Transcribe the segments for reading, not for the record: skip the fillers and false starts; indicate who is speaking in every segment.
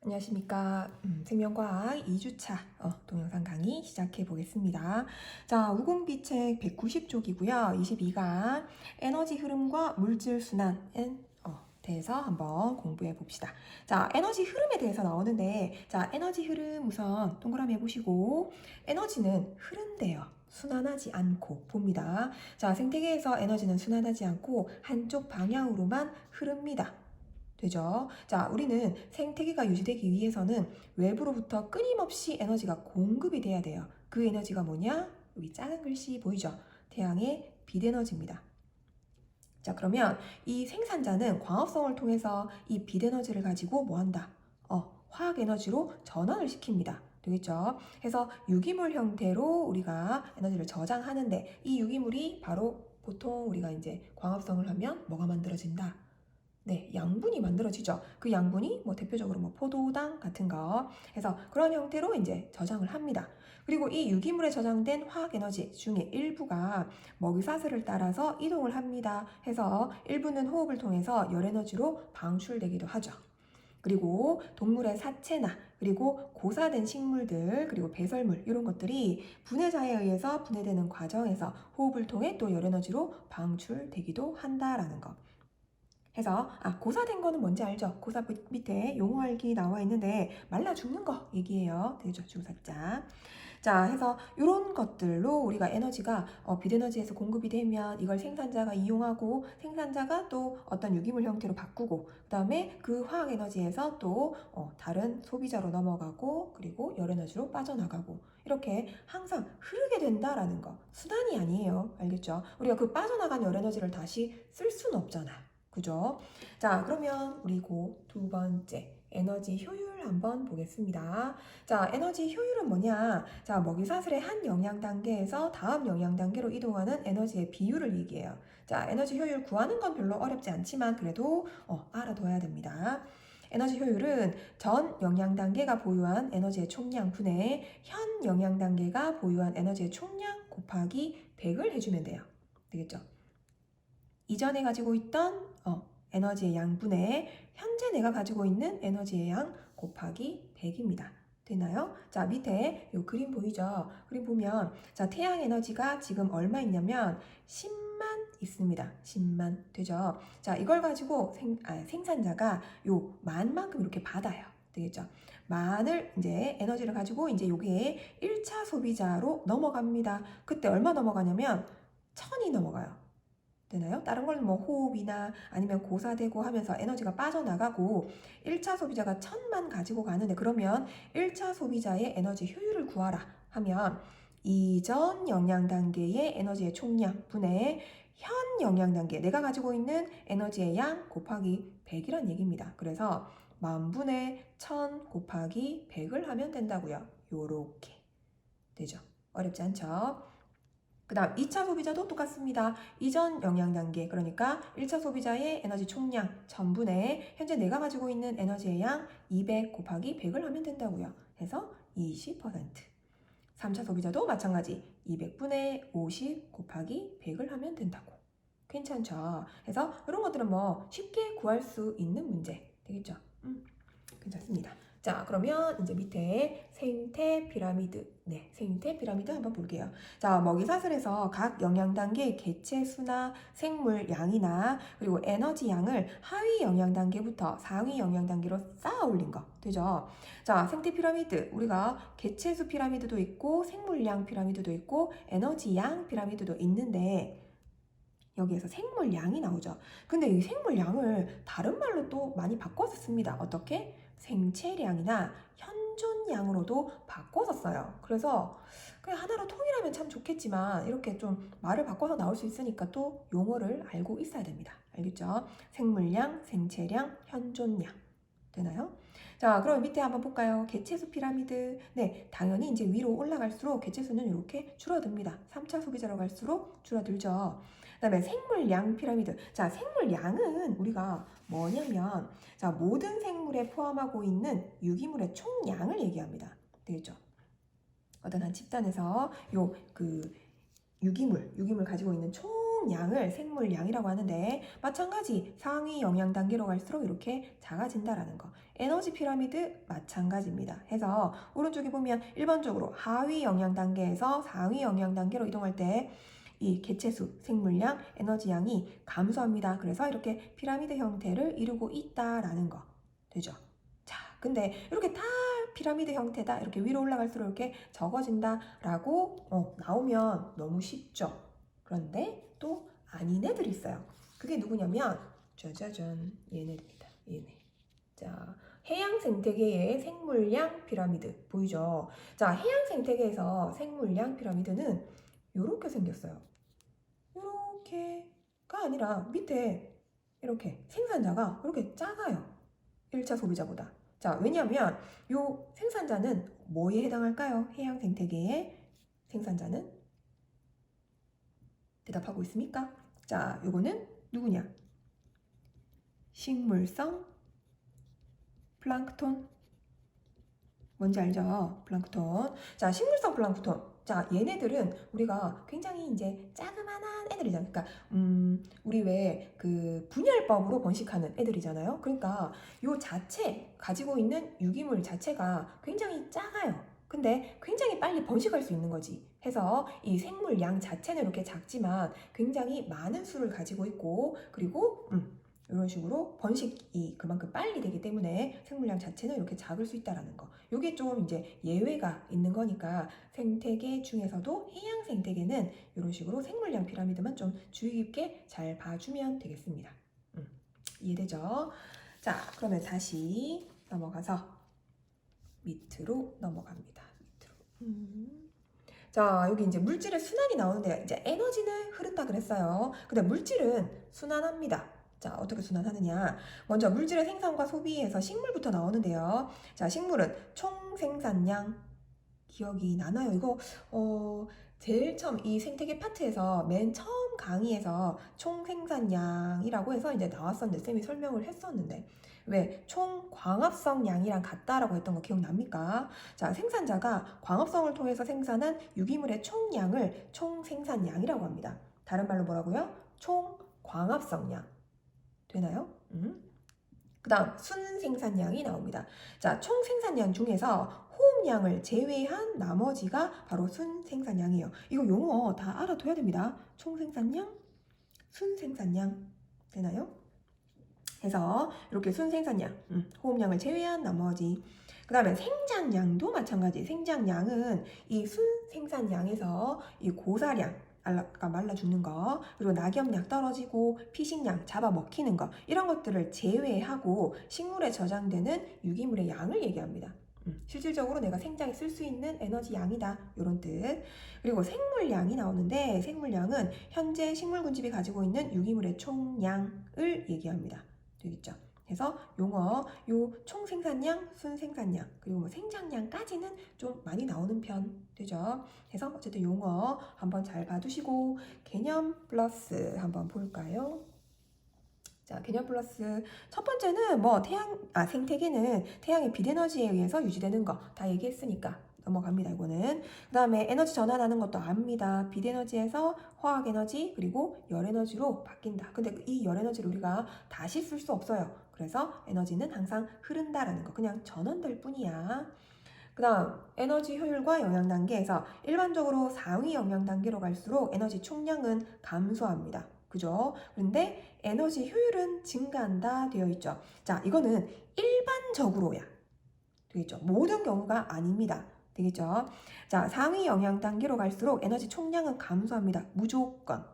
Speaker 1: 안녕하십니까. 생명과학 2주차 동영상 강의 시작해 보겠습니다. 자, 우공비책 190쪽이고요. 22강 에너지 흐름과 물질 순환에 대해서 한번 공부해 봅시다. 자, 에너지 흐름에 대해서 나오는데, 자, 에너지 흐름 우선 동그라미 해보시고, 에너지는 흐른대요. 순환하지 않고 봅니다. 자, 생태계에서 에너지는 순환하지 않고 한쪽 방향으로만 흐릅니다. 되죠? 자, 우리는 생태계가 유지되기 위해서는 외부로부터 끊임없이 에너지가 공급이 돼야 돼요. 그 에너지가 뭐냐? 여기 작은 글씨 보이죠? 태양의 빛에너지입니다. 자, 그러면 이 생산자는 광합성을 통해서 이 빛에너지를 가지고 뭐 한다? 화학에너지로 전환을 시킵니다. 되겠죠? 그래서 유기물 형태로 우리가 에너지를 저장하는데 이 유기물이 바로 보통 우리가 이제 광합성을 하면 뭐가 만들어진다? 네, 양분이 만들어지죠. 그 양분이 뭐 대표적으로 뭐 포도당 같은 거 해서 그런 형태로 이제 저장을 합니다. 그리고 이 유기물에 저장된 화학 에너지 중에 일부가 먹이사슬을 따라서 이동을 합니다. 해서 일부는 호흡을 통해서 열 에너지로 방출되기도 하죠. 그리고 동물의 사체나 그리고 고사된 식물들 그리고 배설물 이런 것들이 분해자에 의해서 분해되는 과정에서 호흡을 통해 또 열 에너지로 방출되기도 한다라는 거. 해서 고사된 거는 뭔지 알죠? 고사 밑에 용어 알기 나와 있는데 말라 죽는 거 얘기해요. 되죠? 주사자. 자, 해서 이런 것들로 우리가 에너지가 빛에너지에서 공급이 되면 이걸 생산자가 이용하고 생산자가 또 어떤 유기물 형태로 바꾸고 그다음에 그 화학 에너지에서 또 다른 소비자로 넘어가고 그리고 열 에너지로 빠져나가고 이렇게 항상 흐르게 된다라는 거. 순환이 아니에요. 알겠죠? 우리가 그 빠져나간 열 에너지를 다시 쓸 수는 없잖아요. 그죠? 자, 그러면 우리 두 번째 에너지 효율 한번 보겠습니다. 자, 에너지 효율은 뭐냐? 자, 먹이사슬의 한 영양 단계에서 다음 영양 단계로 이동하는 에너지의 비율을 얘기해요. 자, 에너지 효율 구하는 건 별로 어렵지 않지만 그래도 알아둬야 됩니다. 에너지 효율은 전 영양 단계가 보유한 에너지의 총량 분의 현 영양 단계가 보유한 에너지의 총량 곱하기 100을 해주면 돼요. 되겠죠? 이전에 가지고 있던 에너지의 양분의 현재 내가 가지고 있는 에너지의 양 곱하기 100입니다. 되나요? 자, 밑에 이 그림 보이죠? 그림 보면 자, 태양 에너지가 지금 얼마 있냐면 10만 있습니다. 10만 되죠? 자, 이걸 가지고 생산자가 요 만만큼 이렇게 받아요. 되겠죠? 만을 이제 에너지를 가지고 이제 요게 1차 소비자로 넘어갑니다. 그때 얼마 넘어가냐면 1000이 넘어가요. 되나요? 다른 건 뭐 호흡이나 아니면 고사되고 하면서 에너지가 빠져나가고 1차 소비자가 1000만 가지고 가는데 그러면 1차 소비자의 에너지 효율을 구하라 하면 이전 영양 단계의 에너지의 총량 분의 현 영양 단계 내가 가지고 있는 에너지의 양 곱하기 100이란 얘기입니다. 그래서 만분의 1000 곱하기 100을 하면 된다고요. 요렇게 되죠. 어렵지 않죠? 그 다음 2차 소비자도 똑같습니다. 이전 영양 단계 그러니까 1차 소비자의 에너지 총량 1000분의 현재 내가 가지고 있는 에너지의 양 200 곱하기 100을 하면 된다고요. 해서 20%. 3차 소비자도 마찬가지 200분의 50 곱하기 100을 하면 된다고. 괜찮죠? 그래서 이런 것들은 뭐 쉽게 구할 수 있는 문제 되겠죠? 괜찮습니다. 자, 그러면 이제 밑에 생태 피라미드. 네, 생태 피라미드 한번 볼게요. 자, 먹이사슬에서 각 영양 단계의 개체 수나 생물 양이나 그리고 에너지 양을 하위 영양 단계부터 상위 영양 단계로 쌓아 올린 거. 되죠? 자, 생태 피라미드. 우리가 개체 수 피라미드도 있고 생물량 피라미드도 있고 에너지 양 피라미드도 있는데 여기에서 생물량이 나오죠. 근데 이 생물량을 다른 말로 또 많이 바꿔서 씁니다. 어떻게? 생체량이나 현존량으로도 바꿔서 써요. 그래서 그냥 하나로 통일하면 참 좋겠지만 이렇게 좀 말을 바꿔서 나올 수 있으니까 또 용어를 알고 있어야 됩니다. 알겠죠? 생물량, 생체량, 현존량. 되나요? 자, 그럼 밑에 한번 볼까요? 개체수 피라미드. 네, 당연히 이제 위로 올라갈수록 개체수는 이렇게 줄어듭니다. 3차 소비자로 갈수록 줄어들죠. 그 다음에 생물량 피라미드. 자, 생물량은 우리가 뭐냐면, 자, 모든 생물에 포함하고 있는 유기물의 총량을 얘기합니다. 되겠죠? 어떤 한 집단에서 유기물 가지고 있는 총 총량을 생물량이라고 하는데 마찬가지 상위 영양 단계로 갈수록 이렇게 작아진다라는 거. 에너지 피라미드 마찬가지입니다. 해서 오른쪽에 보면 일반적으로 하위 영양 단계에서 상위 영양 단계로 이동할 때 이 개체수, 생물량, 에너지량이 감소합니다. 그래서 이렇게 피라미드 형태를 이루고 있다라는 거 되죠. 자, 근데 이렇게 다 피라미드 형태다, 이렇게 위로 올라갈수록 이렇게 적어진다라고 나오면 너무 쉽죠. 그런데 또 아닌 애들이 있어요. 그게 누구냐면 짜자잔, 얘네입니다. 얘네. 자, 해양 생태계의 생물량 피라미드 보이죠? 자, 해양 생태계에서 생물량 피라미드는 이렇게 생겼어요. 이렇게가 아니라 밑에 이렇게 생산자가 이렇게 작아요. 1차 소비자보다. 자, 왜냐하면 요 생산자는 뭐에 해당할까요? 해양 생태계의 생산자는? 대답하고 있습니까? 자, 요거는 누구냐? 식물성 플랑크톤. 뭔지 알죠? 플랑크톤. 자, 식물성 플랑크톤. 자, 얘네들은 우리가 굉장히 이제 자그만한 애들이잖아요. 그러니까 우리 왜 그 분열법으로 번식하는 애들이잖아요. 그러니까 요 자체 가지고 있는 유기물 자체가 굉장히 작아요. 근데 굉장히 빨리 번식할 수 있는 거지. 해서 이 생물량 자체는 이렇게 작지만 굉장히 많은 수를 가지고 있고, 그리고 이런 식으로 번식이 그만큼 빨리 되기 때문에 생물량 자체는 이렇게 작을 수 있다라는 거. 이게 좀 이제 예외가 있는 거니까 생태계 중에서도 해양 생태계는 이런 식으로 생물량 피라미드만 좀 주의 깊게 잘 봐주면 되겠습니다. 이해되죠? 자, 그러면 다시 넘어가서 밑으로 넘어갑니다. 밑으로. 자, 여기 이제 물질의 순환이 나오는데 이제 에너지는 흐른다 그랬어요. 근데 물질은 순환합니다. 자, 어떻게 순환하느냐? 먼저 물질의 생산과 소비에서 식물부터 나오는데요. 자, 식물은 총 생산량 기억이 나나요? 이거 제일 처음 이 생태계 파트에서 맨 처음 강의에서 총 생산량이라고 해서 이제 나왔었는데 쌤이 설명을 했었는데 왜 총 광합성량이랑 같다라고 했던 거 기억납니까? 자, 생산자가 광합성을 통해서 생산한 유기물의 총량을 총 생산량이라고 합니다. 다른 말로 뭐라고요? 총 광합성량. 되나요? 그 다음 순생산량이 나옵니다. 자, 총 생산량 중에서 호흡량을 제외한 나머지가 바로 순생산량이에요. 이거 용어 다 알아둬야 됩니다. 총 생산량, 순생산량. 되나요? 해서 이렇게 순생산량, 호흡량을 제외한 나머지. 그 다음에 생장량도 마찬가지. 생장량은 이 순생산량에서 이 고사량, 가 말라 죽는 거, 그리고 낙엽량 떨어지고 피식량 잡아먹히는 거, 이런 것들을 제외하고 식물에 저장되는 유기물의 양을 얘기합니다. 실질적으로 내가 생장에 쓸 수 있는 에너지 양이다, 이런 뜻. 그리고 생물량이 나오는데 생물량은 현재 식물군집이 가지고 있는 유기물의 총량을 얘기합니다. 되겠죠? 그래서 용어, 요 총생산량, 순생산량, 그리고 뭐 생장량까지는 좀 많이 나오는 편 되죠? 그래서 어쨌든 용어 한번 잘 봐두시고 개념 플러스 한번 볼까요? 자, 개념 플러스 첫 번째는 뭐 생태계는 태양의 빛에너지에 의해서 유지되는 거 다 얘기했으니까 넘어갑니다. 이거는. 그 다음에 에너지 전환하는 것도 압니다. 빛에너지에서 화학에너지 그리고 열에너지로 바뀐다. 근데 이 열에너지를 우리가 다시 쓸 수 없어요. 그래서 에너지는 항상 흐른다라는 거, 그냥 전원될 뿐이야. 그 다음 에너지 효율과 영양 단계에서 일반적으로 상위 영양 단계로 갈수록 에너지 총량은 감소합니다. 그죠? 그런데 에너지 효율은 증가한다 되어 있죠. 자, 이거는 일반적으로야. 되겠죠? 모든 경우가 아닙니다. 되겠죠? 자, 상위 영양 단계로 갈수록 에너지 총량은 감소합니다. 무조건.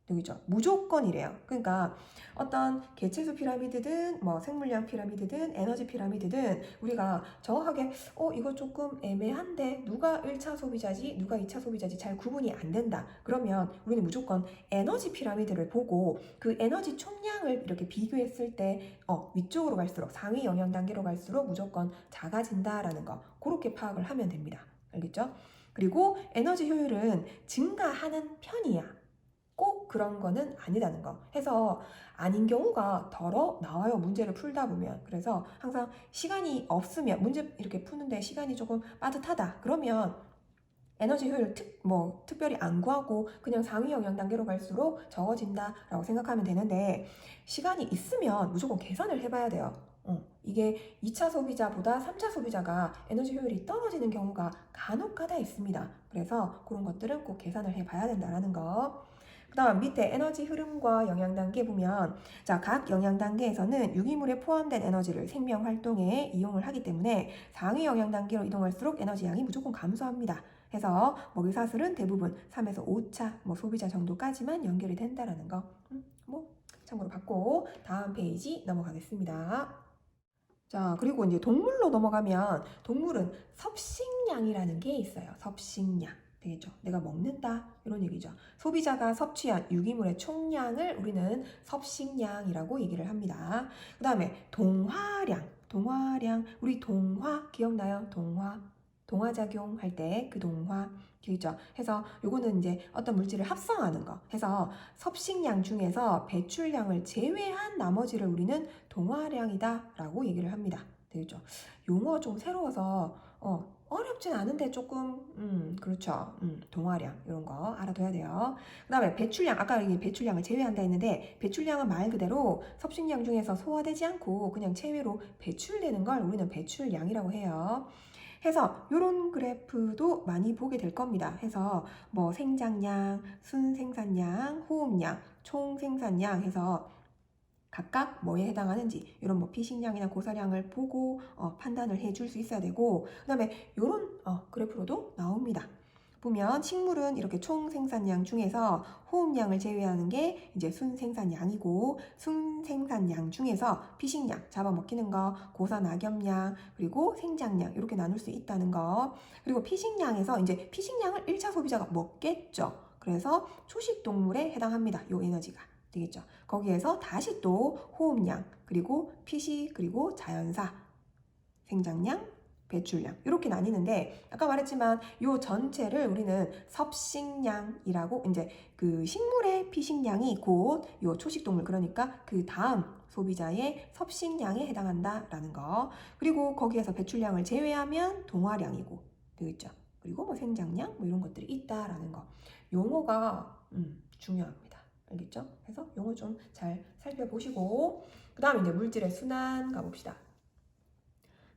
Speaker 1: 되겠죠? 무조건이래요. 그러니까 어떤 개체수 피라미드든 뭐 생물량 피라미드든 에너지 피라미드든 우리가 정확하게 이거 조금 애매한데 누가 1차 소비자지 누가 2차 소비자지 잘 구분이 안 된다. 그러면 우리는 무조건 에너지 피라미드를 보고 그 에너지 총량을 이렇게 비교했을 때 위쪽으로 갈수록 상위 영양 단계로 갈수록 무조건 작아진다라는 거, 그렇게 파악을 하면 됩니다. 알겠죠? 그리고 에너지 효율은 증가하는 편이야. 꼭 그런 거는 아니라는 거 해서 아닌 경우가 덜어 나와요. 문제를 풀다 보면. 그래서 항상 시간이 없으면 문제 이렇게 푸는데 시간이 조금 빠듯하다 그러면 에너지 효율 특별히 안 구하고 그냥 상위 영양 단계로 갈수록 적어진다라고 생각하면 되는데 시간이 있으면 무조건 계산을 해봐야 돼요. 이게 2차 소비자보다 3차 소비자가 에너지 효율이 떨어지는 경우가 간혹가다 있습니다. 그래서 그런 것들은 꼭 계산을 해봐야 된다라는 거. 그 다음 밑에 에너지 흐름과 영양 단계 보면 자, 각 영양 단계에서는 유기물에 포함된 에너지를 생명 활동에 이용을 하기 때문에 상위 영양 단계로 이동할수록 에너지 양이 무조건 감소합니다. 해서 먹이사슬은 대부분 3에서 5차 소비자 정도까지만 연결이 된다라는 거 참고로 받고 다음 페이지 넘어가겠습니다. 자, 그리고 이제 동물로 넘어가면 동물은 섭식량이라는 게 있어요. 섭식량. 되겠죠? 내가 먹는다 이런 얘기죠. 소비자가 섭취한 유기물의 총량을 우리는 섭식량이라고 얘기를 합니다. 그 다음에 동화량. 우리 동화 기억나요? 동화작용 할 때 그 동화 기억죠? 해서 요거는 이제 어떤 물질을 합성하는 거 해서 섭식량 중에서 배출량을 제외한 나머지를 우리는 동화량이다 라고 얘기를 합니다. 되겠죠? 용어가 좀 새로워서 어렵진 않은데 조금 그렇죠. 동화량 이런 거 알아둬야 돼요. 그 다음에 배출량, 아까 이게 배출량을 제외한다 했는데 배출량은 말 그대로 섭식량 중에서 소화되지 않고 그냥 체외로 배출되는 걸 우리는 배출량이라고 해요. 해서 이런 그래프도 많이 보게 될 겁니다. 해서 뭐 생장량, 순생산량, 호흡량, 총생산량 해서 각각 뭐에 해당하는지 이런 뭐 피식량이나 고사량을 보고 판단을 해줄 수 있어야 되고 그 다음에 이런 그래프로도 나옵니다. 보면 식물은 이렇게 총 생산량 중에서 호흡량을 제외하는 게 이제 순생산량이고 순생산량 중에서 피식량 잡아먹히는 거, 고사 낙엽량 그리고 생장량 이렇게 나눌 수 있다는 거. 그리고 피식량에서 이제 피식량을 1차 소비자가 먹겠죠. 그래서 초식 동물에 해당합니다. 요 에너지가. 되겠죠. 거기에서 다시 또 호흡량, 그리고 피식, 그리고 자연사, 생장량, 배출량 이렇게 나뉘는데 아까 말했지만 요 전체를 우리는 섭식량이라고 이제 그 식물의 피식량이 곧 요 초식동물 그러니까 그 다음 소비자의 섭식량에 해당한다라는 거. 그리고 거기에서 배출량을 제외하면 동화량이고 되겠죠. 그리고 뭐 생장량 뭐 이런 것들이 있다라는 거. 용어가 중요합니다. 알겠죠? 그래서 용어 좀 잘 살펴보시고 그 다음에 이제 물질의 순환 가봅시다.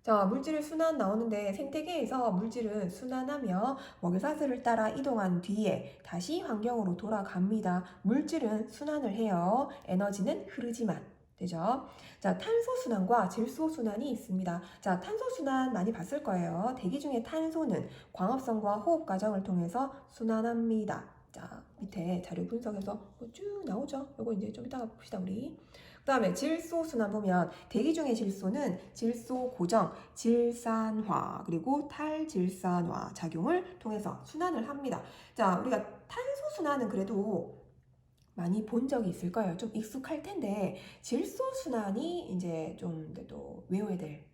Speaker 1: 자, 물질의 순환 나오는데 생태계에서 물질은 순환하며 먹이사슬을 따라 이동한 뒤에 다시 환경으로 돌아갑니다. 물질은 순환을 해요. 에너지는 흐르지만. 되죠? 자, 탄소 순환과 질소 순환이 있습니다. 자, 탄소 순환 많이 봤을 거예요. 대기 중에 탄소는 광합성과 호흡 과정을 통해서 순환합니다. 자, 밑에 자료 분석에서 쭉 나오죠. 요거 이제 좀 이따가 봅시다, 우리. 그 다음에 질소 순환 보면 대기 중의 질소는 질소 고정, 질산화, 그리고 탈질산화 작용을 통해서 순환을 합니다. 자, 우리가 탄소 순환은 그래도 많이 본 적이 있을 거예요. 좀 익숙할 텐데 질소 순환이 이제 좀 또 외워야 될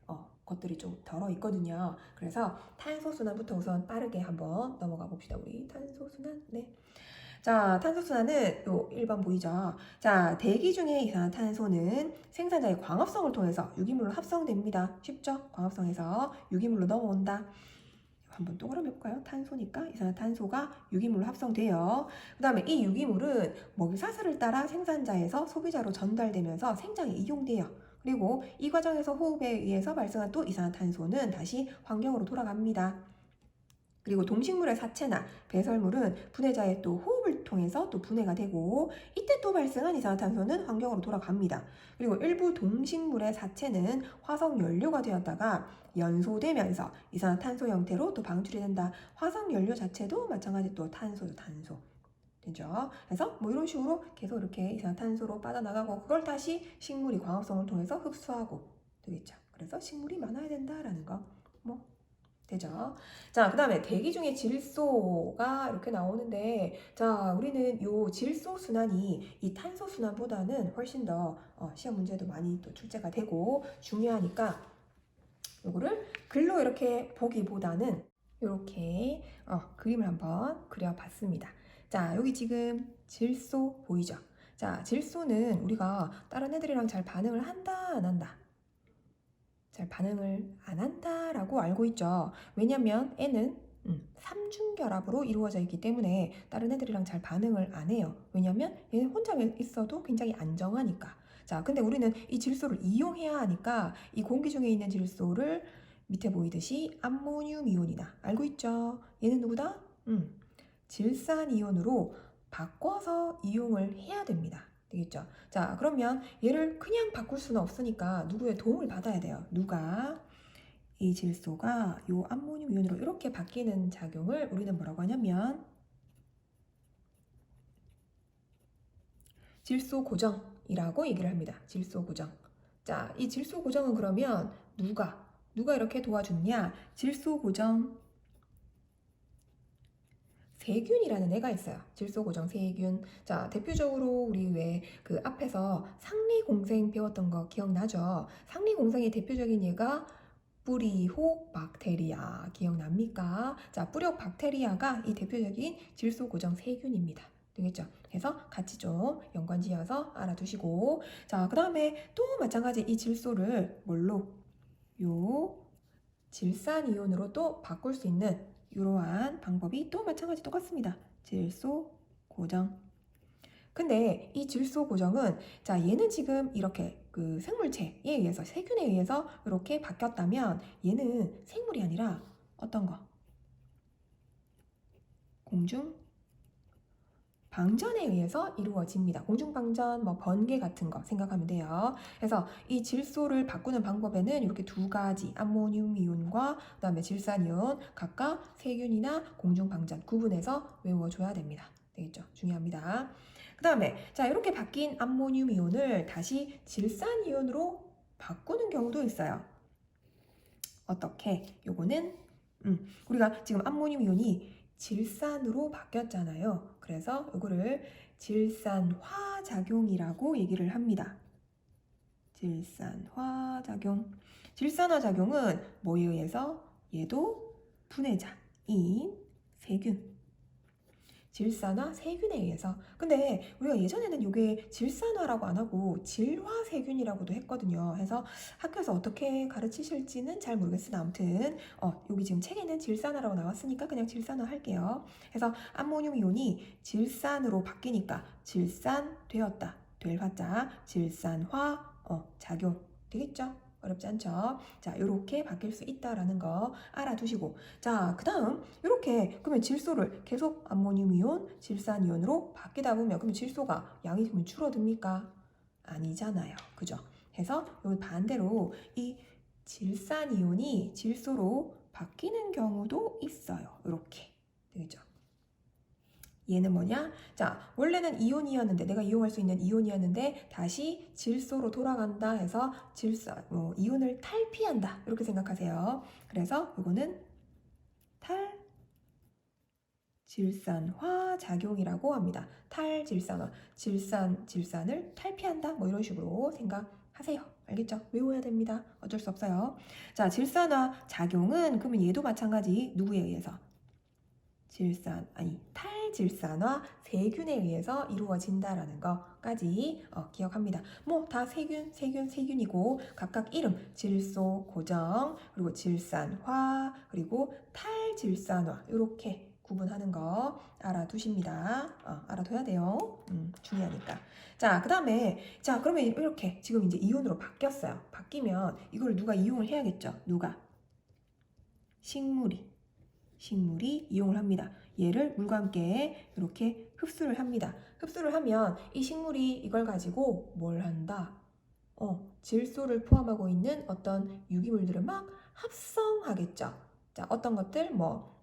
Speaker 1: 것들이 좀 덜어 있거든요. 그래서 탄소 순환부터 우선 빠르게 한번 넘어가 봅시다. 우리 탄소 순환. 네. 자, 탄소순환은 요 1번 보이죠? 자, 대기 중에 이산화탄소는 생산자의 광합성을 통해서 유기물로 합성됩니다. 쉽죠? 광합성에서 유기물로 넘어온다. 한번 동그라미 해볼까요? 탄소니까 이산화탄소가 유기물로 합성돼요. 그 다음에 이 유기물은 먹이사슬을 따라 생산자에서 소비자로 전달되면서 생장에 이용돼요. 그리고 이 과정에서 호흡에 의해서 발생한 또 이산화탄소는 다시 환경으로 돌아갑니다. 그리고 동식물의 사체나 배설물은 분해자의 또 호흡을 통해서 또 분해가 되고 이때 또 발생한 이산화탄소는 환경으로 돌아갑니다. 그리고 일부 동식물의 사체는 화석 연료가 되었다가 연소되면서 이산화탄소 형태로 또 방출이 된다. 화석 연료 자체도 마찬가지 또 탄소죠, 탄소. 되죠? 그래서 뭐 이런 식으로 계속 이렇게 이산화탄소로 빠져나가고 그걸 다시 식물이 광합성을 통해서 흡수하고 되겠죠. 그래서 식물이 많아야 된다라는 거. 되죠? 자, 그 다음에 대기 중에 질소가 이렇게 나오는데, 자, 우리는 요 질소 순환이 이 탄소 순환보다는 훨씬 더 시험 문제도 많이 또 출제가 되고 중요하니까 요거를 글로 이렇게 보기보다는 이렇게 그림을 한번 그려봤습니다. 자, 여기 지금 질소 보이죠? 자, 질소는 우리가 다른 애들이랑 잘 반응을 한다, 안 한다? 잘 반응을 안 한다라고 알고 있죠. 왜냐면 애는 삼중결합으로 이루어져 있기 때문에 다른 애들이랑 잘 반응을 안 해요. 왜냐면 얘는 혼자 있어도 굉장히 안정하니까. 자, 근데 우리는 이 질소를 이용해야 하니까 이 공기 중에 있는 질소를 밑에 보이듯이 암모늄 이온이다. 알고 있죠? 얘는 누구다? 질산 이온으로 바꿔서 이용을 해야 됩니다. 되겠죠? 자, 그러면 얘를 그냥 바꿀 수는 없으니까 누구의 도움을 받아야 돼요. 누가? 이 질소가 이 암모늄 이온으로 이렇게 바뀌는 작용을 우리는 뭐라고 하냐면 질소 고정이라고 얘기를 합니다. 질소 고정. 자, 이 질소 고정은 그러면 누가 이렇게 도와줬냐? 질소 고정 세균이라는 애가 있어요. 질소 고정 세균. 자, 대표적으로 우리 왜 그 앞에서 상리공생 배웠던 거 기억나죠? 상리공생의 대표적인 예가 뿌리혹 박테리아 기억납니까? 자, 뿌리혹 박테리아가 이 대표적인 질소 고정 세균입니다. 되겠죠? 그래서 같이 좀 연관지어서 알아두시고, 자, 그 다음에 또 마찬가지 이 질소를 뭘로? 요 질산이온으로 또 바꿀 수 있는 이러한 방법이 또 마찬가지 똑같습니다. 질소 고정. 근데 이 질소 고정은 자, 얘는 지금 이렇게 그 생물체에 의해서 세균에 의해서 이렇게 바뀌었다면 얘는 생물이 아니라 어떤 거? 공중 방전에 의해서 이루어집니다. 공중방전, 뭐 번개 같은 거 생각하면 돼요. 그래서 이 질소를 바꾸는 방법에는 이렇게 두 가지 암모늄 이온과 그다음에 질산이온 각각 세균이나 공중방전 구분해서 외워줘야 됩니다. 되겠죠? 중요합니다. 그 다음에 자, 이렇게 바뀐 암모늄 이온을 다시 질산이온으로 바꾸는 경우도 있어요. 어떻게? 요거는 우리가 지금 암모늄 이온이 질산으로 바뀌었잖아요. 그래서 이거를 질산화작용이라고 얘기를 합니다. 질산화작용. 질산화작용은 뭐에 의해서? 얘도 분해자인 세균. 질산화 세균에 의해서. 근데 우리가 예전에는 이게 질산화라고 안 하고 질화세균이라고도 했거든요. 그래서 학교에서 어떻게 가르치실지는 잘 모르겠으나 아무튼 여기 지금 책에는 질산화라고 나왔으니까 그냥 질산화 할게요. 그래서 암모늄 이온이 질산으로 바뀌니까 질산되었다. 될 화자 질산화 작용 되겠죠? 어렵지 않죠? 자, 이렇게 바뀔 수 있다라는 거 알아두시고, 자, 그 다음 이렇게 그러면 질소를 계속 암모늄 이온, 질산 이온으로 바뀌다 보면 그러면 질소가 양이 좀 줄어듭니까? 아니잖아요, 그죠? 그래서 여기 반대로 이 질산 이온이 질소로 바뀌는 경우도 있어요. 이렇게 되겠죠? 얘는 뭐냐? 자, 원래는 이온이었는데 내가 이용할 수 있는 이온이었는데 다시 질소로 돌아간다 해서 이온을 탈피한다 이렇게 생각하세요. 그래서 이거는 탈질산화 작용이라고 합니다. 탈질산화, 질산을 탈피한다 뭐 이런 식으로 생각하세요. 알겠죠? 외워야 됩니다. 어쩔 수 없어요. 자, 질산화 작용은 그러면 얘도 마찬가지 누구에 의해서? 탈질산화 세균에 의해서 이루어진다라는 거까지 기억합니다. 뭐 다 세균이고 각각 이름 질소, 고정, 그리고 질산화, 그리고 탈질산화 이렇게 구분하는 거 알아두십니다. 알아둬야 돼요. 중요하니까. 자, 그 다음에 자, 그러면 이렇게 지금 이제 이온으로 바뀌었어요. 바뀌면 이걸 누가 이용을 해야겠죠? 누가? 식물이 이용을 합니다. 얘를 물과 함께 이렇게 흡수를 합니다. 흡수를 하면 이 식물이 이걸 가지고 뭘 한다? 질소를 포함하고 있는 어떤 유기물들을 막 합성하겠죠. 자, 어떤 것들 뭐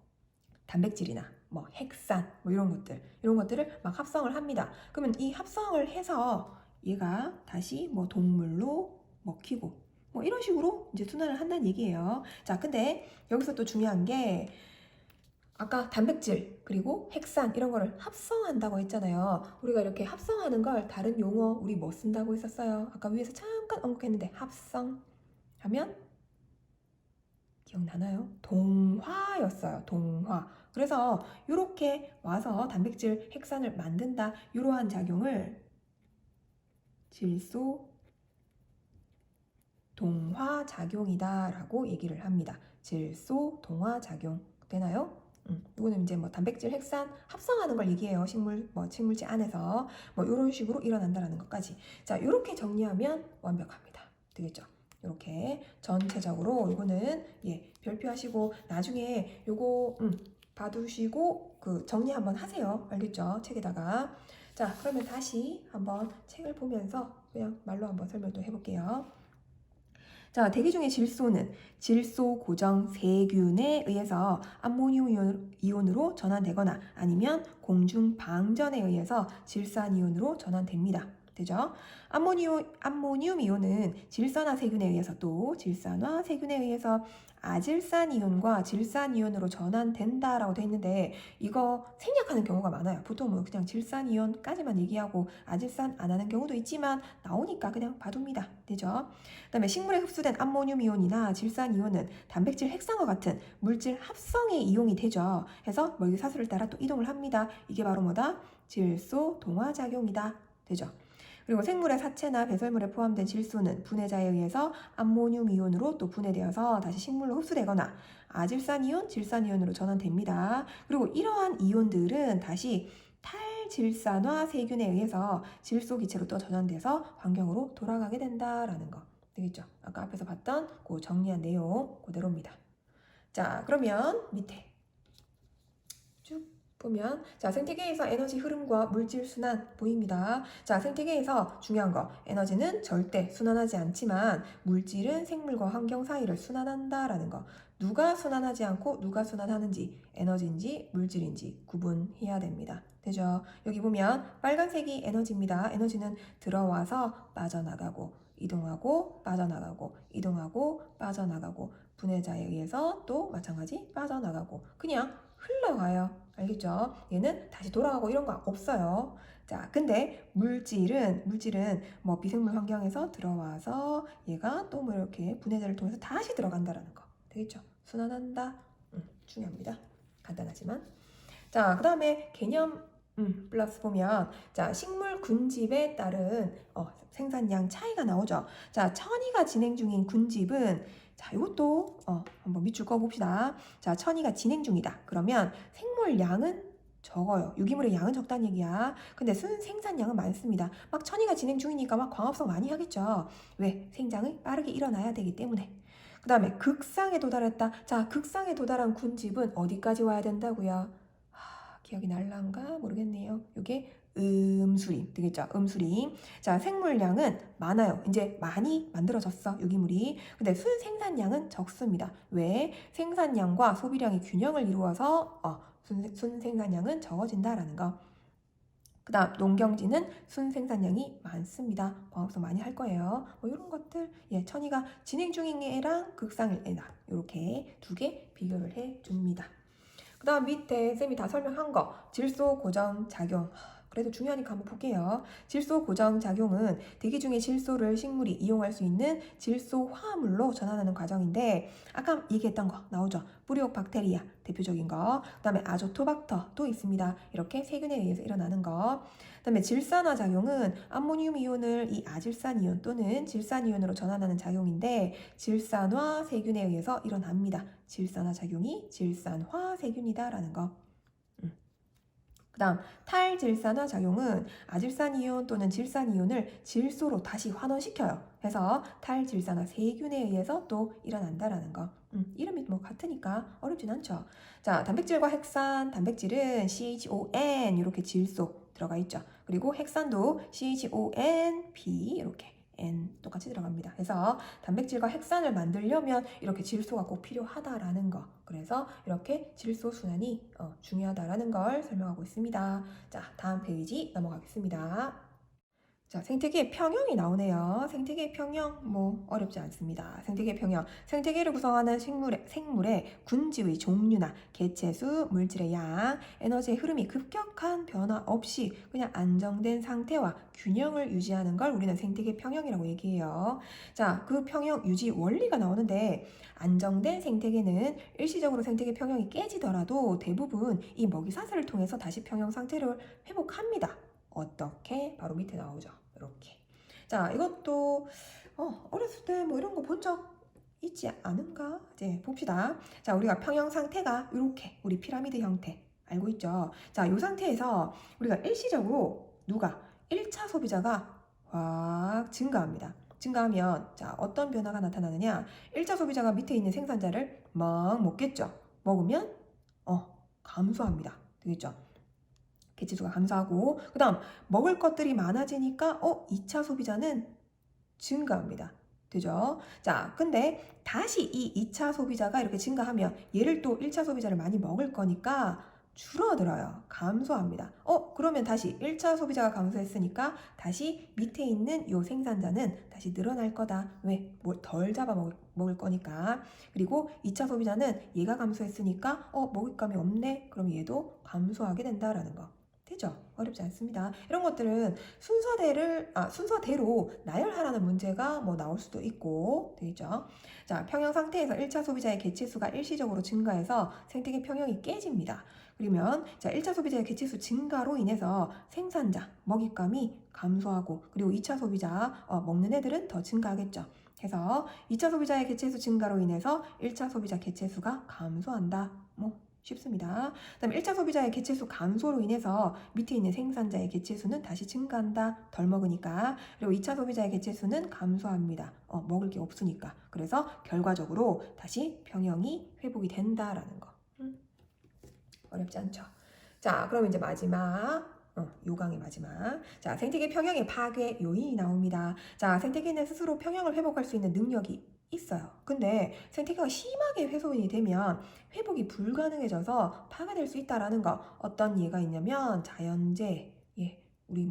Speaker 1: 단백질이나 뭐 핵산 뭐 이런 것들을 막 합성을 합니다. 그러면 이 합성을 해서 얘가 다시 뭐 동물로 먹히고 뭐 이런 식으로 이제 순환을 한다는 얘기예요. 자, 근데 여기서 또 중요한 게 아까 단백질 그리고 핵산 이런 거를 합성한다고 했잖아요. 우리가 이렇게 합성하는 걸 다른 용어 우리 뭐 쓴다고 했었어요? 아까 위에서 잠깐 언급했는데 합성하면 기억나나요? 동화였어요. 동화. 그래서 이렇게 와서 단백질 핵산을 만든다. 이러한 작용을 질소 동화 작용이다 라고 얘기를 합니다. 질소 동화 작용 되나요? 이거는 이제 뭐 단백질, 핵산 합성하는 걸 얘기해요. 식물체 안에서 뭐 이런 식으로 일어난다라는 것까지. 자, 이렇게 정리하면 완벽합니다. 되겠죠? 이렇게 전체적으로 이거는 별표하시고 나중에 요거 봐두시고 그 정리 한번 하세요. 알겠죠? 책에다가. 자, 그러면 다시 한번 책을 보면서 그냥 말로 한번 설명도 해볼게요. 자, 대기 중의 질소는 질소 고정 세균에 의해서 암모늄 이온으로 전환되거나 아니면 공중 방전에 의해서 질산 이온으로 전환됩니다. 되죠? 암모늄 이온은 질산화 세균에 의해서 또 질산화 세균에 의해서 아질산 이온과 질산 이온으로 전환된다라고 되어 있는데 이거 생략하는 경우가 많아요. 보통 뭐 그냥 질산 이온까지만 얘기하고 아질산 안 하는 경우도 있지만 나오니까 그냥 봐둡니다. 되죠? 그다음에 식물에 흡수된 암모늄 이온이나 질산 이온은 단백질 핵산과 같은 물질 합성에 이용이 되죠. 해서 멀기사슬을 따라 또 이동을 합니다. 이게 바로 뭐다? 질소 동화 작용이다. 되죠? 그리고 생물의 사체나 배설물에 포함된 질소는 분해자에 의해서 암모늄 이온으로 또 분해되어서 다시 식물로 흡수되거나 아질산이온, 질산이온으로 전환됩니다. 그리고 이러한 이온들은 다시 탈질산화 세균에 의해서 질소 기체로 또 전환돼서 환경으로 돌아가게 된다라는 거. 되겠죠? 아까 앞에서 봤던 그 정리한 내용 그대로입니다. 자, 그러면 밑에 쭉 보면 자, 생태계에서 에너지 흐름과 물질 순환 보입니다. 자, 생태계에서 중요한 거 에너지는 절대 순환하지 않지만 물질은 생물과 환경 사이를 순환한다라는 거. 누가 순환하지 않고 누가 순환하는지 에너지인지 물질인지 구분해야 됩니다. 되죠? 여기 보면 빨간색이 에너지입니다. 에너지는 들어와서 빠져나가고 이동하고 빠져나가고 이동하고 빠져나가고 분해자에 의해서 또 마찬가지 빠져나가고 그냥 흘러가요. 알겠죠? 얘는 다시 돌아가고 이런 거 없어요. 자, 근데 물질은 뭐 미생물 환경에서 들어와서 얘가 또 뭐 이렇게 분해자를 통해서 다시 들어간다라는 거. 되겠죠? 순환한다. 중요합니다. 간단하지만. 자, 그 다음에 개념 플러스 보면 자, 식물 군집에 따른 생산량 차이가 나오죠. 자, 천이가 진행 중인 군집은 자, 이것도 한번 밑줄 그어봅시다. 자, 천이가 진행 중이다. 그러면 생물 양은 적어요. 유기물의 양은 적다는 얘기야. 근데 생산량은 많습니다. 막 천이가 진행 중이니까 막 광합성 많이 하겠죠. 왜? 생장이 빠르게 일어나야 되기 때문에. 그 다음에 극상에 도달했다. 자, 극상에 도달한 군집은 어디까지 와야 된다고요? 기억이 날란가 모르겠네요. 이게 음수림 되겠죠? 음수림. 자, 생물량은 많아요. 이제 많이 만들어졌어, 유기물이. 근데 순생산량은 적습니다. 왜? 생산량과 소비량이 균형을 이루어서 순생산량은 적어진다라는 거. 그 다음 농경지는 순생산량이 많습니다. 광합성 많이 할 거예요. 뭐 이런 것들 천이가 진행 중인 애랑 극상일 애다. 이렇게 두 개 비교를 해줍니다. 그 다음 밑에 쌤이 다 설명한 거 질소 고정 작용 그래도 중요하니까 한번 볼게요. 질소 고정 작용은 대기 중의 질소를 식물이 이용할 수 있는 질소 화합물로 전환하는 과정인데 아까 얘기했던 거 나오죠. 뿌리옥 박테리아 대표적인 거, 그 다음에 아조토박터도 있습니다. 이렇게 세균에 의해서 일어나는 거. 그 다음에 질산화 작용은 암모늄 이온을 이 아질산 이온 또는 질산 이온으로 전환하는 작용인데 질산화 세균에 의해서 일어납니다. 질산화 작용이 질산화 세균이다라는 거. 그 다음 탈질산화 작용은 아질산 이온 또는 질산 이온을 질소로 다시 환원시켜요. 해서 탈질산화 세균에 의해서 또 일어난다라는 거. 이름이 뭐 같으니까 어렵진 않죠. 자, 단백질과 핵산, 단백질은 CHON 이렇게 질소 들어가 있죠. 그리고 핵산도 CHONP 이렇게 N 똑같이 들어갑니다. 그래서 단백질과 핵산을 만들려면 이렇게 질소가 꼭 필요하다라는 거. 그래서 이렇게 질소 순환이 중요하다라는 걸 설명하고 있습니다. 자, 다음 페이지 넘어가겠습니다. 자, 생태계 평형이 나오네요. 생태계 평형 뭐 어렵지 않습니다. 생태계 평형. 생태계를 구성하는 생물의 군지의 종류나 개체수, 물질의 양, 에너지의 흐름이 급격한 변화 없이 그냥 안정된 상태와 균형을 유지하는 걸 우리는 생태계 평형이라고 얘기해요. 자, 그 평형 유지 원리가 나오는데 안정된 생태계는 일시적으로 생태계 평형이 깨지더라도 대부분 이 먹이사슬을 통해서 다시 평형 상태를 회복합니다. 어떻게? 바로 밑에 나오죠. 이렇게. 자, 이것도 어렸을 때 뭐 이런 거 본 적 있지 않은가? 이제 봅시다. 자, 우리가 평형 상태가 이렇게 우리 피라미드 형태 알고 있죠? 자, 이 상태에서 우리가 일시적으로 누가 1차 소비자가 확 증가합니다. 증가하면 자, 어떤 변화가 나타나느냐? 1차 소비자가 밑에 있는 생산자를 막 먹겠죠. 먹으면 감소합니다. 되겠죠? 개체수가 감소하고 그 다음 먹을 것들이 많아지니까 2차 소비자는 증가합니다. 되죠? 자, 근데 다시 이 2차 소비자가 이렇게 증가하면 얘를 또 1차 소비자를 많이 먹을 거니까 줄어들어요. 감소합니다. 그러면 다시 1차 소비자가 감소했으니까 다시 밑에 있는 요 생산자는 다시 늘어날 거다. 왜? 뭘 덜 잡아 먹을 거니까. 그리고 2차 소비자는 얘가 감소했으니까 먹을감이 없네. 그럼 얘도 감소하게 된다라는 거. 되죠? 어렵지 않습니다. 이런 것들은 순서대로 나열하라는 문제가 뭐 나올 수도 있고, 되겠죠? 자, 평형 상태에서 1차 소비자의 개체수가 일시적으로 증가해서 생태계 평형이 깨집니다. 그러면 자, 1차 소비자의 개체수 증가로 인해서 생산자, 먹잇감이 감소하고 그리고 2차 소비자, 먹는 애들은 더 증가하겠죠. 해서 2차 소비자의 개체수 증가로 인해서 1차 소비자 개체수가 감소한다. 뭐 쉽습니다. 그다음에 1차 소비자의 개체수 감소로 인해서 밑에 있는 생산자의 개체수는 다시 증가한다. 덜 먹으니까. 그리고 2차 소비자의 개체수는 감소합니다. 먹을 게 없으니까. 그래서 결과적으로 다시 평형이 회복이 된다라는 거. 어렵지 않죠? 자, 그럼 이제 마지막 요강의 마지막. 자, 생태계 평형의 파괴 요인이 나옵니다. 자, 생태계는 스스로 평형을 회복할 수 있는 능력이 있어요. 근데 생태계가 심하게 훼손이 되면 회복이 불가능해져서 파괴될 수 있다라는 거. 어떤 예가 있냐면 자연재해. 우리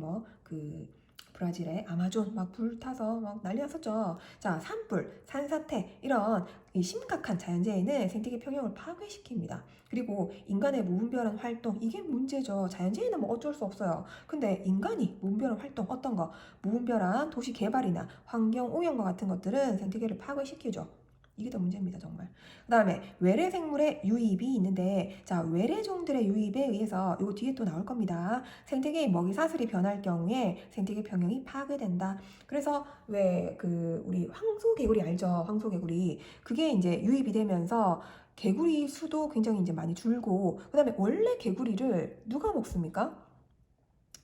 Speaker 1: 브라질의 아마존 막 불타서 막 난리 났었죠. 자, 산불, 산사태 이런 이 심각한 자연재해는 생태계 평형을 파괴시킵니다. 그리고 인간의 무분별한 활동 이게 문제죠. 자연재해는 뭐 어쩔 수 없어요. 근데 인간이 무분별한 활동 어떤 거? 무분별한 도시 개발이나 환경 오염과 같은 것들은 생태계를 파괴시키죠. 이게 더 문제입니다, 정말. 그 다음에 외래 생물의 유입이 있는데, 자, 외래종들의 유입에 의해서 요 뒤에 또 나올 겁니다. 생태계의 먹이 사슬이 변할 경우에 생태계 평형이 파괴된다. 그래서 왜 우리 황소개구리 알죠? 황소개구리. 그게 이제 유입이 되면서 개구리 수도 굉장히 이제 많이 줄고, 그 다음에 원래 개구리를 누가 먹습니까?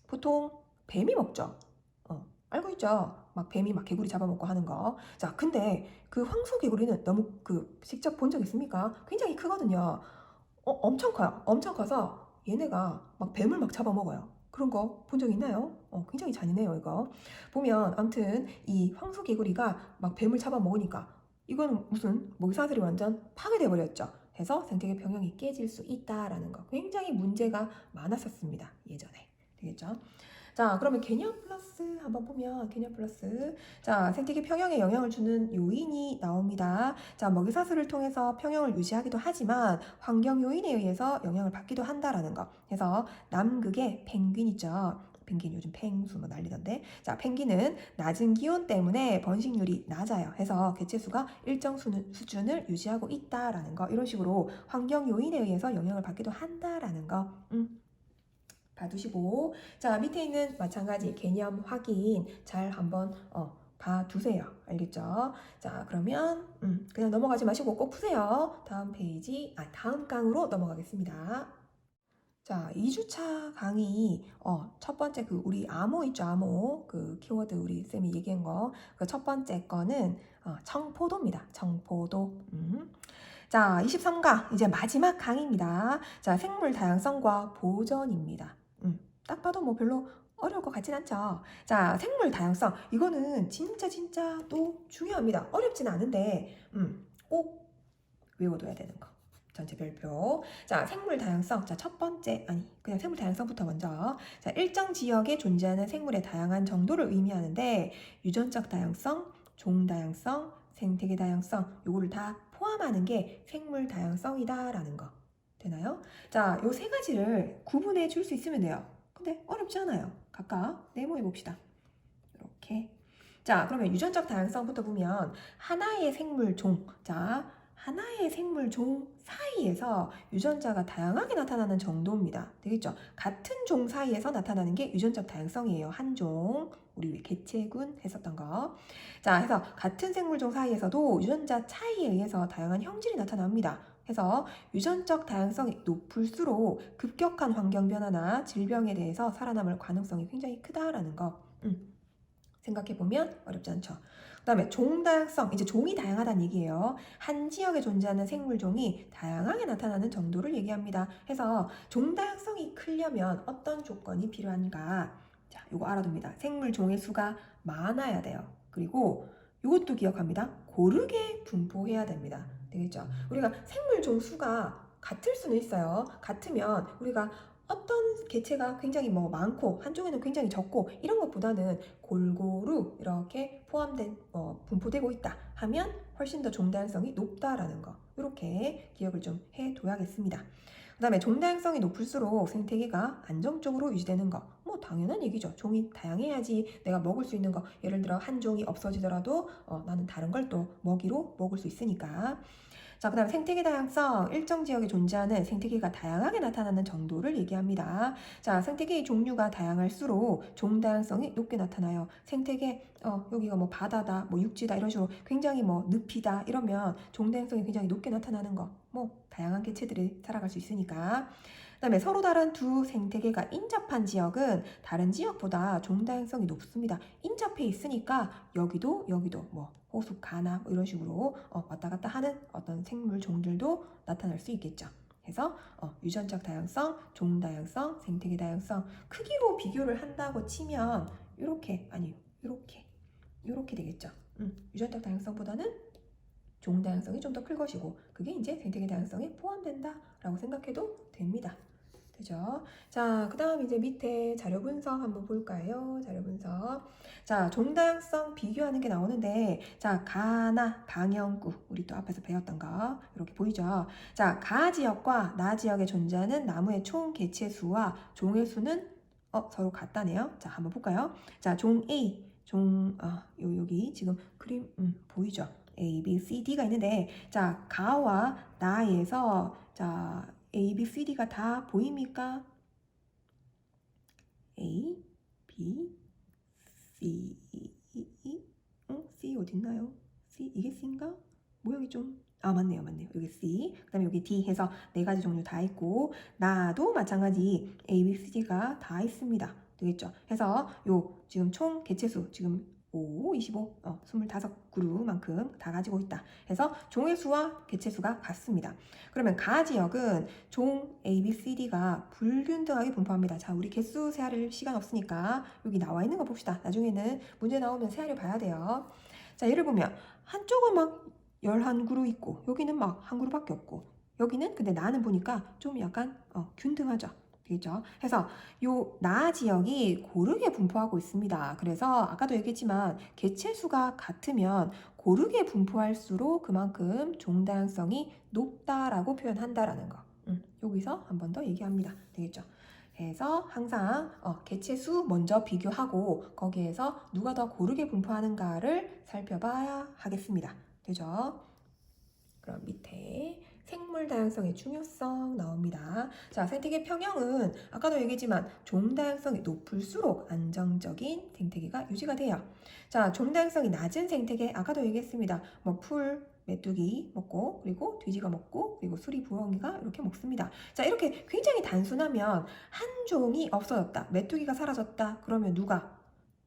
Speaker 1: 보통 뱀이 먹죠. 알고 있죠? 막 뱀이 막 개구리 잡아먹고 하는 거. 자, 근데 그 황소개구리는 너무 직접 본 적 있습니까? 굉장히 크거든요. 엄청 커요. 엄청 커서 얘네가 막 뱀을 막 잡아먹어요. 그런 거 본 적 있나요? 굉장히 잔인해요, 이거. 보면 아무튼 이 황소개구리가 막 뱀을 잡아먹으니까 이건 무슨 먹이사슬이 완전 파괴돼 버렸죠. 해서 생태계 평형이 깨질 수 있다라는 거. 굉장히 문제가 많았었습니다, 예전에. 되겠죠? 자, 그러면 개념 플러스 한번 보면 개념 플러스. 자, 생태계 평형에 영향을 주는 요인이 나옵니다. 자, 먹이사슬을 통해서 평형을 유지하기도 하지만 환경 요인에 의해서 영향을 받기도 한다라는 거. 그래서 남극의 펭귄 있죠. 펭귄 요즘 펭수 뭐 난리던데. 자, 펭귄은 낮은 기온 때문에 번식률이 낮아요. 해서 개체수가 일정 수준을 유지하고 있다라는 거. 이런 식으로 환경 요인에 의해서 영향을 받기도 한다라는 거. 봐두시고, 자, 밑에 있는 마찬가지 개념 확인 잘 한번 봐두세요. 알겠죠? 자, 그러면 그냥 넘어가지 마시고 꼭 푸세요. 다음 페이지, 다음 강으로 넘어가겠습니다. 자, 2주차 강의 첫 번째 우리 암호 있죠? 암호 키워드 우리 쌤이 얘기한 거 그 첫 번째 거는 청포도입니다. 청포도. 자, 23강 이제 마지막 강의입니다. 자, 생물 다양성과 보전입니다. 딱 봐도 뭐 별로 어려울 것 같진 않죠. 자, 생물 다양성 이거는 진짜 또 중요합니다. 어렵진 않은데 꼭 외워둬야 되는 거. 전체 별표. 자, 생물 다양성. 자, 첫 번째 그냥 생물 다양성부터 먼저. 자, 일정 지역에 존재하는 생물의 다양한 정도를 의미하는데 유전적 다양성, 종 다양성, 생태계 다양성 요거를 다 포함하는 게 생물 다양성이다라는 거. 되나요? 자, 요 세 가지를 구분해 줄 수 있으면 돼요. 근데 어렵지 않아요. 각각 네모해 봅시다. 이렇게. 자, 그러면 유전적 다양성부터 보면 하나의 생물종. 자, 하나의 생물종 사이에서 유전자가 다양하게 나타나는 정도입니다. 되겠죠? 같은 종 사이에서 나타나는 게 유전적 다양성이에요. 한 종. 우리 개체군 했었던 거. 자, 해서 같은 생물종 사이에서도 유전자 차이에 의해서 다양한 형질이 나타납니다. 해서 유전적 다양성이 높을수록 급격한 환경 변화나 질병에 대해서 살아남을 가능성이 굉장히 크다라는 거. 생각해보면 어렵지 않죠. 그 다음에 종 다양성, 이제 종이 다양하다는 얘기예요. 한 지역에 존재하는 생물종이 다양하게 나타나는 정도를 얘기합니다. 해서 종 다양성이 크려면 어떤 조건이 필요한가? 자, 요거 알아둡니다. 생물종의 수가 많아야 돼요. 그리고 이것도 기억합니다. 고르게 분포해야 됩니다. 되겠죠? 우리가 생물종 수가 같을 수는 있어요. 같으면 우리가 어떤 개체가 굉장히 많고 한쪽에는 굉장히 적고 이런 것보다는 골고루 이렇게 포함된 분포되고 있다 하면 훨씬 더 종다양성이 높다라는 거 이렇게 기억을 좀 해둬야겠습니다. 그 다음에 종다양성이 높을수록 생태계가 안정적으로 유지되는 거 당연한 얘기죠. 종이 다양해야지 내가 먹을 수 있는 거 예를 들어 한 종이 없어지더라도 나는 다른 걸 또 먹이로 먹을 수 있으니까. 자, 그 다음에 생태계 다양성, 일정 지역에 존재하는 생태계가 다양하게 나타나는 정도를 얘기합니다. 자, 생태계의 종류가 다양할수록 종 다양성이 높게 나타나요. 생태계, 여기가 바다다, 육지다 이런 식으로 굉장히 늪이다 이러면 종 다양성이 굉장히 높게 나타나는 거. 다양한 개체들이 살아갈 수 있으니까. 그 다음에 서로 다른 두 생태계가 인접한 지역은 다른 지역보다 종 다양성이 높습니다. 인접해 있으니까 여기도 호수, 가나 이런 식으로 왔다 갔다 하는 어떤 생물 종들도 나타날 수 있겠죠. 그래서 유전적 다양성, 종 다양성, 생태계 다양성 크기로 비교를 한다고 치면 이렇게 되겠죠. 유전적 다양성보다는 종 다양성이 좀 더 클 것이고 그게 이제 생태계 다양성에 포함된다라고 생각해도 됩니다. 그죠? 자, 그 다음 이제 밑에 자료 분석 한번 볼까요? 자료 분석. 자, 종 다양성 비교하는 게 나오는데, 자, 가나 방영구, 우리 또 앞에서 배웠던 거, 이렇게 보이죠? 자, 가 지역과 나 지역에 존재하는 나무의 총 개체 수와 종의 수는 서로 같다네요. 자, 한번 볼까요? 자, 종 A, 여기 지금 그림 보이죠? A, B, C, D가 있는데, 자, 가와 나에서, 자, A, B, C, D가 다 보입니까? A, B, C, C 어딨나요? C, 이게 C인가? 모양이 좀, 맞네요. 여기 C, 그 다음에 여기 D 해서 4가지 종류 다 있고, 나도 마찬가지 A, B, C, D가 다 있습니다. 되겠죠? 해서 지금 총 개체수, 지금 25, 25그룹만큼 다 가지고 있다. 해서 종의 수와 개체 수가 같습니다. 그러면 가 지역은 종 A, B, C, D가 불균등하게 분포합니다. 자, 우리 개수 세알을 시간 없으니까 여기 나와 있는 거 봅시다. 나중에는 문제 나오면 세알을 봐야 돼요. 자, 예를 보면 한쪽은 11그룹 있고 여기는 한 그룹밖에 없고 여기는 근데 나는 보니까 좀 약간 균등하죠. 되겠죠? 해서 나 지역이 고르게 분포하고 있습니다. 그래서 아까도 얘기했지만 개체 수가 같으면 고르게 분포할수록 그만큼 종 다양성이 높다라고 표현한다라는 거. 여기서 한 번 더 얘기합니다. 되겠죠? 그래서 항상 개체 수 먼저 비교하고 거기에서 누가 더 고르게 분포하는가를 살펴봐야 하겠습니다. 되죠? 그럼 밑에 생물 다양성의 중요성 나옵니다. 자, 생태계 평형은 아까도 얘기했지만 종 다양성이 높을수록 안정적인 생태계가 유지가 돼요. 자, 종 다양성이 낮은 생태계 아까도 얘기했습니다. 풀, 메뚜기 먹고 그리고 돼지가 먹고 그리고 수리 부엉이가 이렇게 먹습니다. 자, 이렇게 굉장히 단순하면 한 종이 없어졌다. 메뚜기가 사라졌다. 그러면 누가?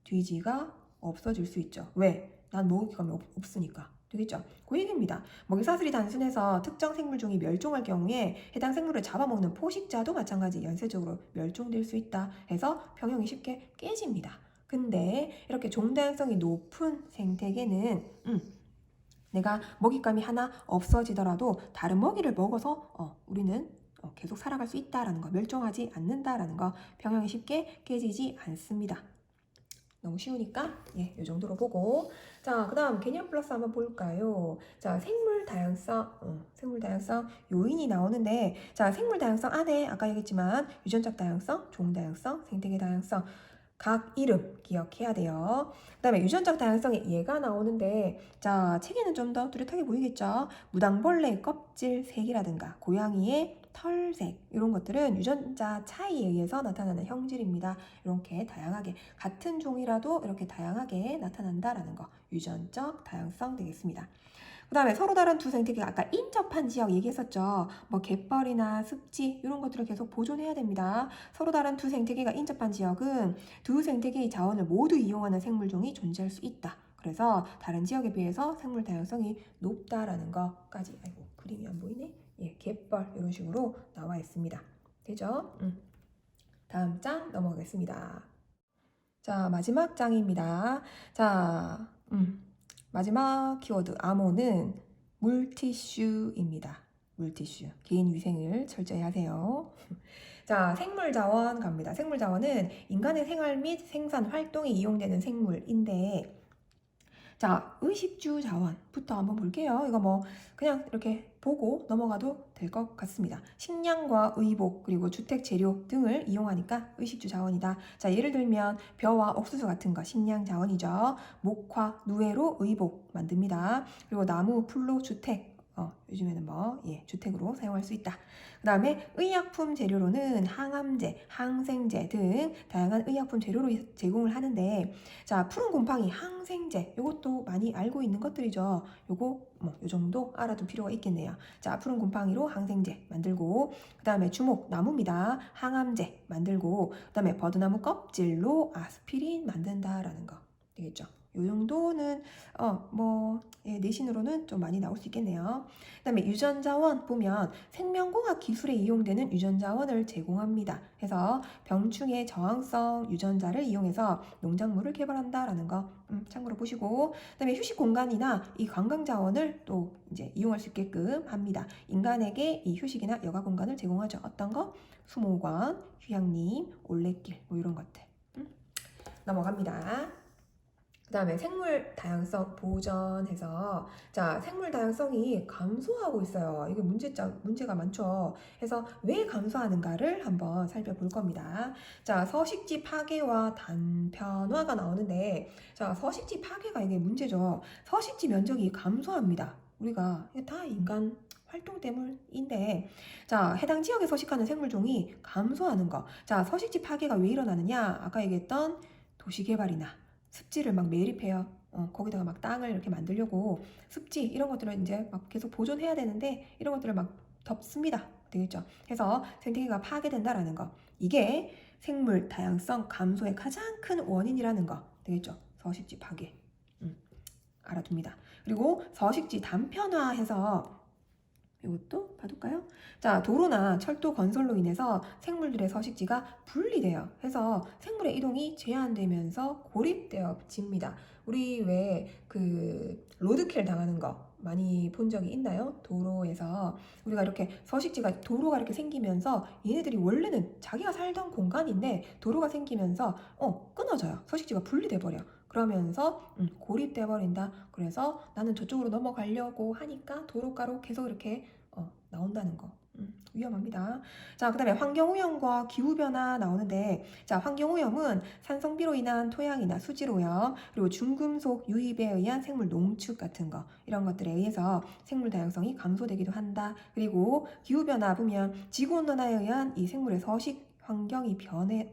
Speaker 1: 돼지가 없어질 수 있죠. 왜? 난 먹을 감이 없으니까. 되겠죠? 그 얘기입니다. 먹이사슬이 단순해서 특정 생물종이 멸종할 경우에 해당 생물을 잡아먹는 포식자도 마찬가지 연쇄적으로 멸종될 수 있다 해서 평형이 쉽게 깨집니다. 근데 이렇게 종 다양성이 높은 생태계는 내가 먹잇감이 하나 없어지더라도 다른 먹이를 먹어서 우리는 계속 살아갈 수 있다라는 거, 멸종하지 않는다라는 거, 평형이 쉽게 깨지지 않습니다. 너무 쉬우니까 이 정도로 보고, 자, 그 다음 개념 플러스 한번 볼까요? 자, 생물 다양성 요인이 나오는데, 자, 생물 다양성 안에 아까 얘기했지만 유전적 다양성, 종 다양성, 생태계 다양성 각 이름 기억해야 돼요. 그 다음에 유전적 다양성에 얘가 나오는데, 자, 책에는 좀 더 뚜렷하게 보이겠죠? 무당벌레 껍질 색이라든가 고양이의 털색 이런 것들은 유전자 차이에 의해서 나타나는 형질입니다. 이렇게 다양하게 같은 종이라도 이렇게 다양하게 나타난다라는 거 유전적 다양성 되겠습니다. 그 다음에 서로 다른 두 생태계가 아까 인접한 지역 얘기했었죠. 뭐 갯벌이나 습지 이런 것들을 계속 보존해야 됩니다. 서로 다른 두 생태계가 인접한 지역은 두 생태계의 자원을 모두 이용하는 생물종이 존재할 수 있다. 그래서 다른 지역에 비해서 생물 다양성이 높다라는 것까지. 아이고 그림이 안 보이네. 예, 갯벌 이런 식으로 나와 있습니다. 되죠? 다음 장 넘어가겠습니다. 자, 마지막 장입니다. 자, 마지막 키워드 암호는 물티슈입니다. 물티슈. 개인 위생을 철저히 하세요. 자, 생물자원 갑니다. 생물자원은 인간의 생활 및 생산 활동에 이용되는 생물인데 자, 의식주 자원부터 한번 볼게요. 이거 뭐 그냥 이렇게 보고 넘어가도 될 것 같습니다. 식량과 의복 그리고 주택 재료 등을 이용하니까 의식주 자원이다. 자, 예를 들면 벼와 옥수수 같은 거 식량 자원이죠. 목화, 누에로 의복 만듭니다. 그리고 나무, 풀로 주택. 요즘에는 주택으로 사용할 수 있다. 그 다음에 의약품 재료로는 항암제, 항생제 등 다양한 의약품 재료로 제공을 하는데 자, 푸른 곰팡이, 항생제 이것도 많이 알고 있는 것들이죠. 요거 요 정도 알아둘 필요가 있겠네요. 자, 푸른 곰팡이로 항생제 만들고 그 다음에 주목, 나무입니다. 항암제 만들고 그 다음에 버드나무 껍질로 아스피린 만든다라는 거 되겠죠. 요 정도는 내신으로는 좀 많이 나올 수 있겠네요. 그 다음에 유전자원 보면 생명공학 기술에 이용되는 유전자원을 제공합니다. 그래서 병충해 저항성 유전자를 이용해서 농작물을 개발한다라는 거 참고로 보시고 그 다음에 휴식 공간이나 이 관광 자원을 또 이제 이용할 수 있게끔 합니다. 인간에게 이 휴식이나 여가 공간을 제공하죠. 어떤 거? 수목원, 휴양림, 올레길 이런 것들 넘어갑니다. 그 다음에 생물 다양성 보전해서 자, 생물 다양성이 감소하고 있어요. 이게 문제가 많죠. 그래서 왜 감소하는가를 한번 살펴볼 겁니다. 자, 서식지 파괴와 단편화가 나오는데 자, 서식지 파괴가 이게 문제죠. 서식지 면적이 감소합니다. 우리가 다 인간 활동 때문인데 자, 해당 지역에 서식하는 생물종이 감소하는 거. 자, 서식지 파괴가 왜 일어나느냐? 아까 얘기했던 도시개발이나 습지를 막 매립해요. 거기다가 막 땅을 이렇게 만들려고 습지 이런 것들을 이제 막 계속 보존해야 되는데 이런 것들을 막 덮습니다. 되겠죠? 그래서 생태계가 파괴된다라는 거. 이게 생물 다양성 감소의 가장 큰 원인이라는 거. 되겠죠? 서식지 파괴. 알아둡니다. 그리고 서식지 단편화해서 이것도 봐둘까요? 자, 도로나 철도 건설로 인해서 생물들의 서식지가 분리돼요. 해서 생물의 이동이 제한되면서 고립되어집니다. 우리 왜 그 로드킬 당하는 거 많이 본 적이 있나요? 도로에서 우리가 이렇게 서식지가 도로가 이렇게 생기면서 얘네들이 원래는 자기가 살던 공간인데 도로가 생기면서 끊어져요. 서식지가 분리돼 버려. 그러면서 고립돼 버린다. 그래서 나는 저쪽으로 넘어가려고 하니까 도로가로 계속 이렇게 나온다는 거. 위험합니다. 자, 그 다음에 환경오염과 기후변화 나오는데 자, 환경오염은 산성비로 인한 토양이나 수질오염 그리고 중금속 유입에 의한 생물 농축 같은 거 이런 것들에 의해서 생물 다양성이 감소되기도 한다. 그리고 기후변화 보면 지구온난화에 의한 이 생물의 서식 환경이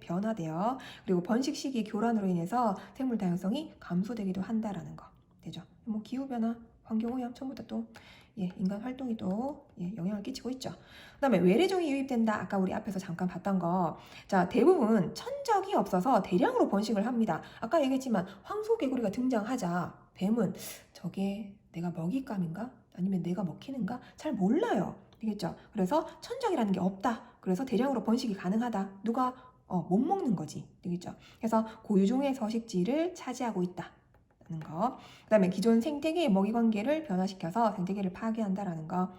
Speaker 1: 변화되어 그리고 번식 시기 교란으로 인해서 생물 다양성이 감소되기도 한다라는 거 되죠. 뭐 기후변화, 환경오염 전부 다 또 인간 활동이 또 영향을 끼치고 있죠. 그 다음에 외래종이 유입된다. 아까 우리 앞에서 잠깐 봤던 거. 자, 대부분 천적이 없어서 대량으로 번식을 합니다. 아까 얘기했지만 황소개구리가 등장하자 뱀은 저게 내가 먹잇감인가? 아니면 내가 먹히는가? 잘 몰라요. 되겠죠? 그래서 천적이라는 게 없다. 그래서 대량으로 번식이 가능하다. 누가 못 먹는 거지. 되겠죠? 그래서 고유종의 서식지를 차지하고 있다. 는 거. 그 다음에 기존 생태계의 먹이 관계를 변화시켜서 생태계를 파괴한다라는 거.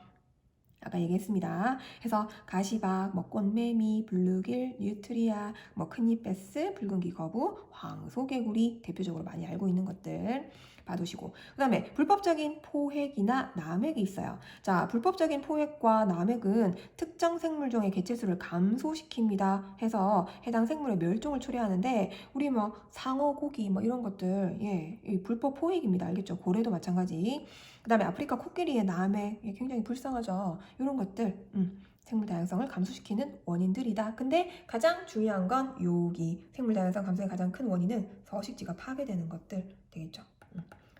Speaker 1: 아까 얘기했습니다. 그래서 가시박, 꽃매미, 블루길, 뉴트리아, 큰잎베스, 붉은귀 거부, 황소개구리 대표적으로 많이 알고 있는 것들 봐두시고 그 다음에 불법적인 포획이나 남획이 있어요. 자, 불법적인 포획과 남획은 특정 생물종의 개체수를 감소시킵니다. 해서 해당 생물의 멸종을 초래하는데 우리 상어, 고기 이런 것들 이 불법 포획입니다. 알겠죠? 고래도 마찬가지. 그 다음에 아프리카 코끼리의 남획 굉장히 불쌍하죠. 이런 것들 생물 다양성을 감소시키는 원인들이다. 근데 가장 중요한 건 여기 생물 다양성 감소의 가장 큰 원인은 서식지가 파괴되는 것들 되겠죠.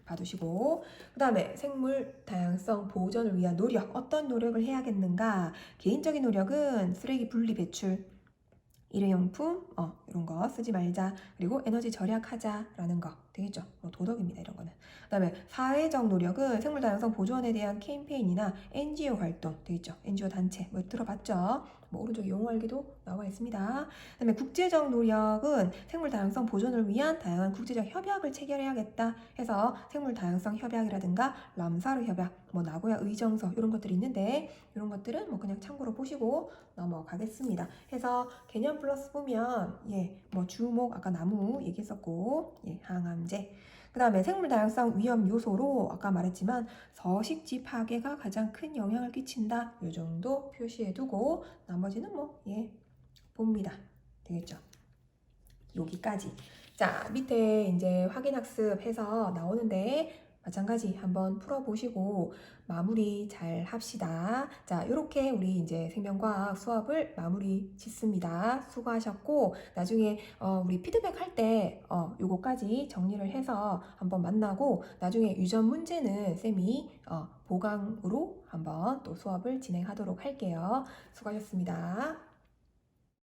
Speaker 1: 봐두시고 그 다음에 생물 다양성 보존을 위한 노력 어떤 노력을 해야겠는가? 개인적인 노력은 쓰레기 분리 배출 일회용품 이런 거 쓰지 말자. 그리고 에너지 절약하자라는 거 되겠죠. 도덕입니다. 이런 거는. 그 다음에 사회적 노력은 생물 다양성 보존에 대한 캠페인이나 NGO 활동 되겠죠. NGO 단체 들어봤죠. 오른쪽 용어 알기도 나와 있습니다. 그 다음에 국제적 노력은 생물 다양성 보존을 위한 다양한 국제적 협약을 체결해야겠다 해서 생물 다양성 협약이라든가 람사르 협약, 나고야 의정서 이런 것들이 있는데 이런 것들은 그냥 참고로 보시고 넘어가겠습니다. 해서 개념 플러스 보면 주목 아까 나무 얘기했었고 항암제 그 다음에 생물 다양성 위험 요소로 아까 말했지만 서식지 파괴가 가장 큰 영향을 끼친다. 이 정도 표시해두고 나머지는 봅니다. 되겠죠? 여기까지. 자, 밑에 이제 확인학습해서 나오는데 마찬가지 한번 풀어보시고 마무리 잘 합시다. 자, 이렇게 우리 이제 생명과학 수업을 마무리 짓습니다. 수고하셨고 나중에 우리 피드백 할 때 요거까지 정리를 해서 한번 만나고 나중에 유전 문제는 쌤이 보강으로 한번 또 수업을 진행하도록 할게요. 수고하셨습니다.